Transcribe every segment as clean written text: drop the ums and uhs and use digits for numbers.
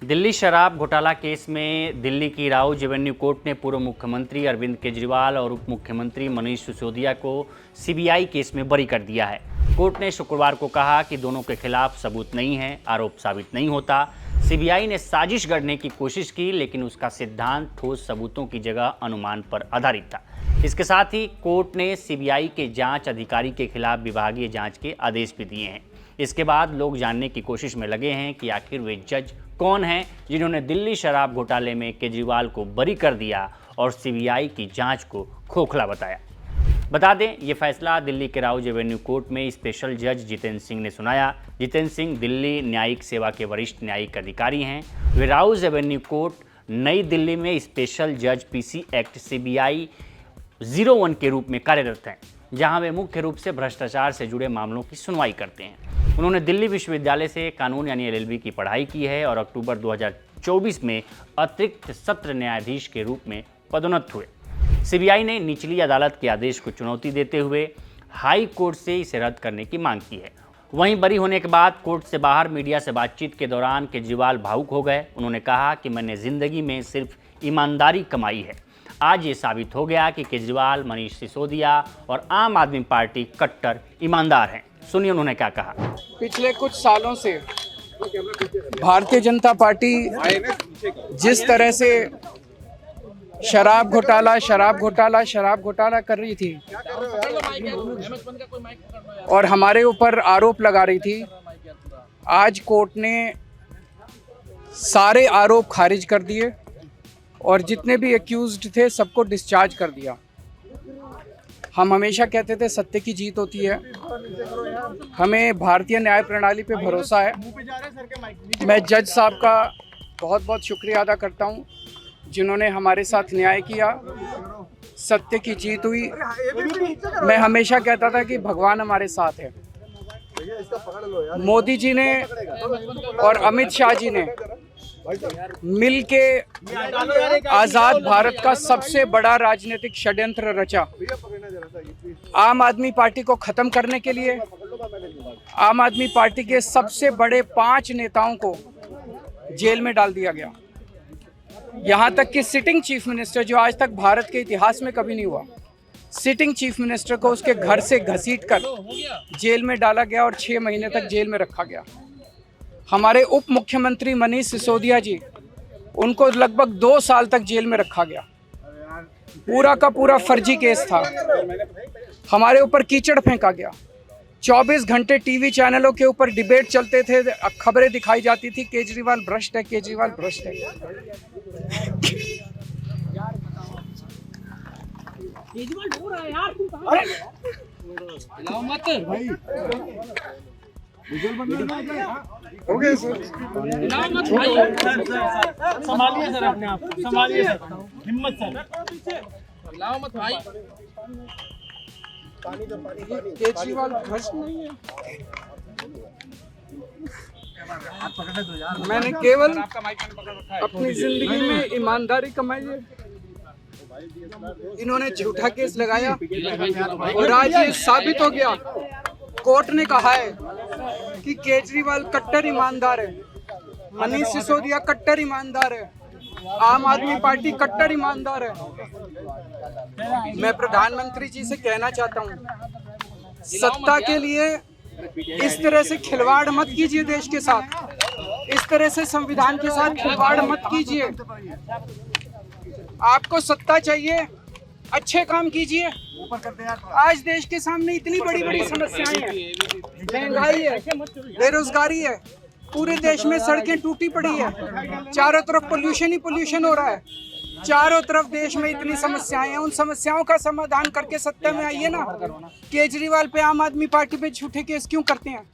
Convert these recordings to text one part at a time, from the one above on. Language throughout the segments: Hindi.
दिल्ली शराब घोटाला केस में दिल्ली की राउज एवेन्यू कोर्ट ने पूर्व मुख्यमंत्री अरविंद केजरीवाल और उप मुख्यमंत्री मनीष सिसोदिया को सीबीआई केस में बरी कर दिया है। कोर्ट ने शुक्रवार को कहा कि दोनों के खिलाफ सबूत नहीं है, आरोप साबित नहीं होता। सीबीआई ने साजिश गढ़ने की कोशिश की, लेकिन उसका सिद्धांत ठोस सबूतों की जगह अनुमान पर आधारित था। इसके साथ ही कोर्ट ने सीबीआई के जांच अधिकारी के खिलाफ विभागीय जांच के आदेश भी दिए हैं। इसके बाद लोग जानने की कोशिश में लगे हैं कि आखिर वे जज कौन हैं जिन्होंने दिल्ली शराब घोटाले में केजरीवाल को बरी कर दिया और सीबीआई की जांच को खोखला बताया। बता दें, ये फैसला दिल्ली के राउज एवेन्यू कोर्ट में स्पेशल जज जितेंद्र सिंह ने सुनाया। जितेंद्र सिंह दिल्ली न्यायिक सेवा के वरिष्ठ न्यायिक अधिकारी हैं। वे राउज एवेन्यू कोर्ट नई दिल्ली में स्पेशल जज पीसी एक्ट सीबीआई 01 के रूप में कार्यरत हैं, जहां वे मुख्य रूप से भ्रष्टाचार से जुड़े मामलों की सुनवाई करते हैं। उन्होंने दिल्ली विश्वविद्यालय से कानून यानी LLB की पढ़ाई की है और अक्टूबर 2024 में अतिरिक्त सत्र न्यायाधीश के रूप में पदोन्नत हुए। सीबीआई ने निचली अदालत के आदेश को चुनौती देते हुए हाई कोर्ट से इसे रद्द करने की मांग की है। वहीं बरी होने के बाद कोर्ट से बाहर मीडिया से बातचीत के दौरान केजरीवाल भावुक हो गए। उन्होंने कहा कि मैंने जिंदगी में सिर्फ ईमानदारी कमाई है। आज ये साबित हो गया कि केजरीवाल, मनीष सिसोदिया और आम आदमी पार्टी कट्टर ईमानदार हैं। सुनिए उन्होंने क्या कहा। पिछले कुछ सालों से भारतीय जनता पार्टी जिस तरह से शराब घोटाला कर रही थी और हमारे ऊपर आरोप लगा रही थी, आज कोर्ट ने सारे आरोप खारिज कर दिए और जितने भी एक्यूज्ड थे सबको डिस्चार्ज कर दिया। हम हमेशा कहते थे सत्य की जीत होती है। हमें भारतीय न्याय प्रणाली पे भरोसा है। मैं जज साहब का बहुत बहुत शुक्रिया अदा करता हूँ जिन्होंने हमारे साथ न्याय किया। सत्य की जीत हुई। मैं हमेशा कहता था कि भगवान हमारे साथ है। मोदी जी ने और अमित शाह जी ने मिल के आजाद भारत का सबसे बड़ा राजनीतिक षड्यंत्र रचा। आम आदमी पार्टी को खत्म करने के लिए आम आदमी पार्टी के सबसे बड़े 5 नेताओं को जेल में डाल दिया गया। यहाँ तक कि सिटिंग चीफ मिनिस्टर, जो आज तक भारत के इतिहास में कभी नहीं हुआ, सिटिंग चीफ मिनिस्टर को उसके घर से घसीटकर जेल में डाला गया और 6 महीने तक जेल में रखा गया। हमारे उप मुख्यमंत्री मनीष सिसोदिया जी, उनको लगभग 2 साल तक जेल में रखा गया। पूरा का पूरा फर्जी केस था। हमारे ऊपर कीचड़ फेंका गया। 24 घंटे टीवी चैनलों के ऊपर डिबेट चलते थे, खबरें दिखाई जाती थी केजरीवाल भ्रष्ट है, केजरीवाल भ्रष्ट है। केजरीवाल हो रहा है यार, हो गया सर। संभालिए सर, अपने आप संभालिए सर, हिम्मत सर, लाओ मत भाई। केजरीवाल भ्रष्ट नहीं है। मैंने केवल अपनी जिंदगी में ईमानदारी कमाई है। इन्होंने झूठा केस लगाया और आज ये साबित हो गया। कोर्ट ने कहा है कि केजरीवाल कट्टर ईमानदार है, मनीष सिसोदिया कट्टर ईमानदार है, आम आदमी पार्टी कट्टर ईमानदार है। मैं प्रधानमंत्री जी से कहना चाहता हूँ, सत्ता के लिए इस तरह से खिलवाड़ मत कीजिए। देश के साथ इस तरह से संविधान के साथ खिलवाड़ मत कीजिए। आपको सत्ता चाहिए, अच्छे काम कीजिए। आज देश के सामने इतनी बड़ी बड़ी समस्याएं हैं, महंगाई है, बेरोजगारी है, पूरे देश में सड़कें टूटी पड़ी है, चारों तरफ पोल्यूशन ही पोल्यूशन हो रहा है। चारों तरफ देश में इतनी समस्याएं हैं, उन समस्याओं का समाधान करके सत्ता में आइए ना। केजरीवाल पे, आम आदमी पार्टी पे झूठे केस क्यों करते हैं?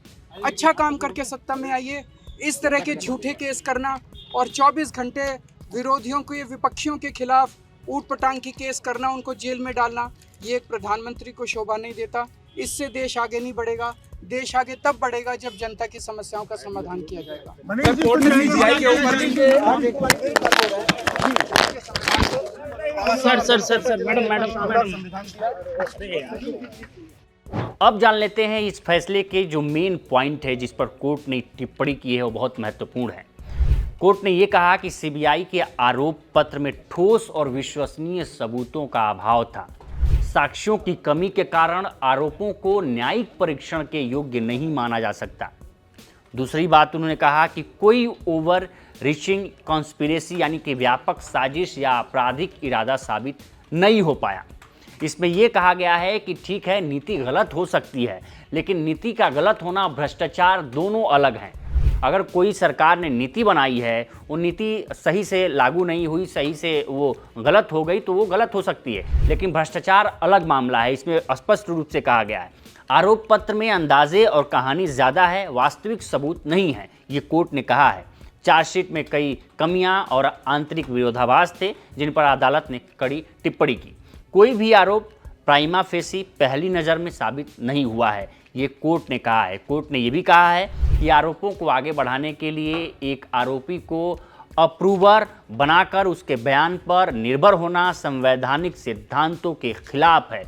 अच्छा काम करके सत्ता में आइए। इस तरह के झूठे केस करना और 24 घंटे विरोधियों को, ये विपक्षियों के खिलाफ ऊट पटांग की केस करना, उनको जेल में डालना, ये एक प्रधानमंत्री को शोभा नहीं देता। इससे देश आगे नहीं बढ़ेगा। देश आगे तब बढ़ेगा जब जनता की समस्याओं का समाधान किया जाएगा। Sir madam. अब जान लेते हैं इस फैसले के जो मेन पॉइंट है जिस पर कोर्ट ने टिप्पणी की है वो बहुत महत्वपूर्ण है। कोर्ट ने यह कहा कि सीबीआई के आरोप पत्र में ठोस और विश्वसनीय सबूतों का अभाव था। साक्ष्यों की कमी के कारण आरोपों को न्यायिक परीक्षण के योग्य नहीं माना जा सकता। दूसरी बात उन्होंने कहा कि कोई ओवर रीचिंग कॉन्स्पिरेसी यानी कि व्यापक साजिश या आपराधिक इरादा साबित नहीं हो पाया। इसमें यह कहा गया है कि ठीक है, नीति गलत हो सकती है, लेकिन नीति का गलत होना, भ्रष्टाचार दोनों अलग हैं। अगर कोई सरकार ने नीति बनाई है, वो नीति सही से लागू नहीं हुई, सही से वो गलत हो गई, तो वो गलत हो सकती है, लेकिन भ्रष्टाचार अलग मामला है। इसमें स्पष्ट रूप से कहा गया है। आरोप पत्र में अंदाजे और कहानी ज़्यादा है, वास्तविक सबूत नहीं है, ये कोर्ट ने कहा है। चार्जशीट में कई कमियां और आंतरिक विरोधाभास थे, जिन पर अदालत ने कड़ी टिप्पणी की। कोई भी आरोप प्राइमा फेसी पहली नज़र में साबित नहीं हुआ है, ये कोर्ट ने कहा है। कोर्ट ने यह भी कहा है कि आरोपों को आगे बढ़ाने के लिए एक आरोपी को अप्रूवर बनाकर उसके बयान पर निर्भर होना संवैधानिक सिद्धांतों के खिलाफ है।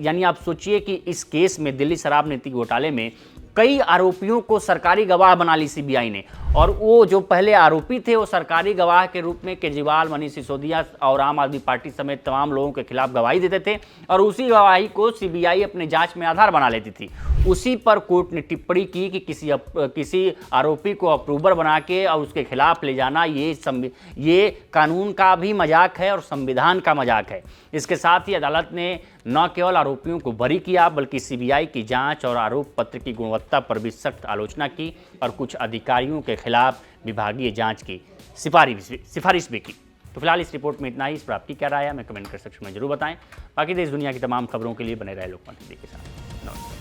यानी आप सोचिए कि इस केस में, दिल्ली शराब नीति घोटाले में, कई आरोपियों को सरकारी गवाह बना ली सीबीआई ने, और वो जो पहले आरोपी थे वो सरकारी गवाह के रूप में केजरीवाल, मनीष सिसोदिया और आम आदमी पार्टी समेत तमाम लोगों के खिलाफ गवाही देते थे, और उसी गवाही को सीबीआई अपने जांच में आधार बना लेती थी। उसी पर कोर्ट ने टिप्पणी की कि किसी आरोपी को अप्रूवर बना के और उसके खिलाफ ले जाना, ये कानून का भी मजाक है और संविधान का मजाक है। इसके साथ ही अदालत ने न केवल आरोपियों को बरी किया, बल्कि सीबीआई की जांच और आरोप पत्र की गुणवत्ता पर भी सख्त आलोचना की और कुछ अधिकारियों के खिलाफ विभागीय जांच की सिफारिश भी की। तो फिलहाल इस रिपोर्ट में इतना ही। इस पर आपकी क्या राय है, हमें कमेंट कर सेक्शन में जरूर बताएं। बाकी देश दुनिया की तमाम खबरों के लिए बने रहे लोकमत टीवी के साथ। नमस्कार।